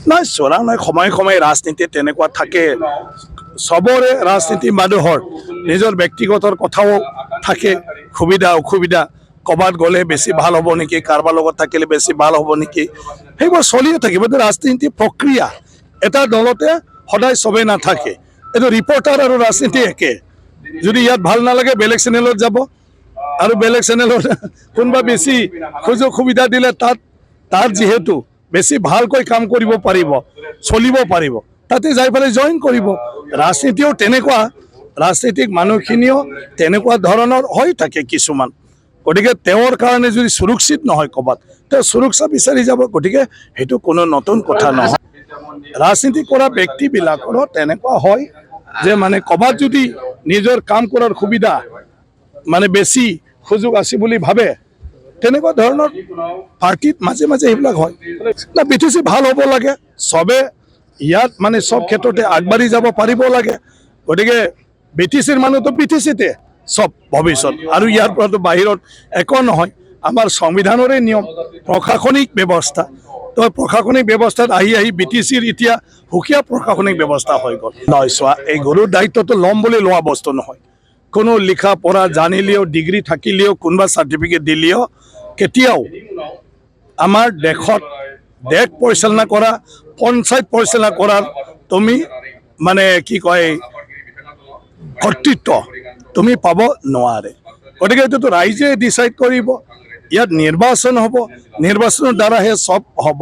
নাই চোৰা নাই, সময়ে সময়ে ৰাজনীতি তেনেকুৱা থাকে। চবৰে ৰাজনীতি মানুহৰ নিজৰ ব্যক্তিগত কথাও থাকে, সুবিধা অসুবিধা, ক'ৰবাত গ'লে বেছি ভাল হ'ব নেকি, কাৰোবাৰ লগত থাকিলে বেছি ভাল হ'ব নেকি, সেইবোৰ চলিয়ে থাকিব। এইটো ৰাজনীতি প্ৰক্ৰিয়া। এটা দলতে সদায় চবেই নাথাকে। এইটো ৰিপৰ্টাৰ আৰু ৰাজনীতি একে। যদি ইয়াত ভাল নালাগে বেলেগ চেনেলত যাব, আৰু বেলেগ চেনেলত কোনোবা বেছি সুযোগ সুবিধা দিলে তাত যিহেতু বেছি ভালকৈ কাম কৰিব পাৰিব, চলিব পাৰিব, তাতে যাই পেলাই জইন কৰিব। ৰাজনীতিও তেনেকুৱা, ৰাজনীতিক মানুহখিনিও তেনেকুৱা ধৰণৰ হৈ থাকে কিছুমান। গতিকে তেওঁৰ কাৰণে যদি সুৰক্ষিত নহয় ক'ৰবাত, তেওঁ সুৰক্ষা বিচাৰি যাব। গতিকে সেইটো কোনো নতুন কথা নহয়। ৰাজনীতি কৰা ব্যক্তিবিলাকৰো তেনেকুৱা হয় যে মানে ক'ৰবাত যদি নিজৰ কাম কৰাৰ সুবিধা মানে বেছি সুযোগ আছে বুলি ভাবে, তেনেকুৱা ধৰণৰ পাৰ্টিত মাজে মাজে সেইবিলাক হয় না। BTC ভাল হ'ব লাগে, চবে ইয়াত মানে চব ক্ষেত্ৰতে আগবাঢ়ি যাব পাৰিব লাগে। গতিকে BTCৰ মানুহটো BTCতে চব ভৱিষ্যত, আৰু ইয়াৰ পৰাতো বাহিৰত একো নহয়। আমাৰ সংবিধানৰে নিয়ম, প্ৰশাসনিক ব্যৱস্থা। তো প্ৰশাসনিক ব্যৱস্থাত আহি BTCৰ এতিয়া সুকীয়া প্ৰশাসনিক ব্যৱস্থা হৈ গ'ল। নহয় চোৱা, এই গৰুৰ দায়িত্বটো ল'ম বুলি লোৱা বস্তু নহয়। কোনো লিখা পঢ়া জানিলেও, ডিগ্ৰী থাকিলেও, কোনোবা চাৰ্টিফিকেট দিলেও কেতিয়াও আমাৰ দেশত দেশ পৰিচালনা কৰা, পঞ্চায়ত পৰিচালনা কৰাৰ তুমি মানে কি কয় কৰ্তৃত্ব তুমি পাব নোৱাৰে। গতিকে এইটোতো ৰাইজে ডিচাইড কৰিব। ইয়াত নিৰ্বাচন হ'ব, নিৰ্বাচনৰ দ্বাৰাহে চব হ'ব।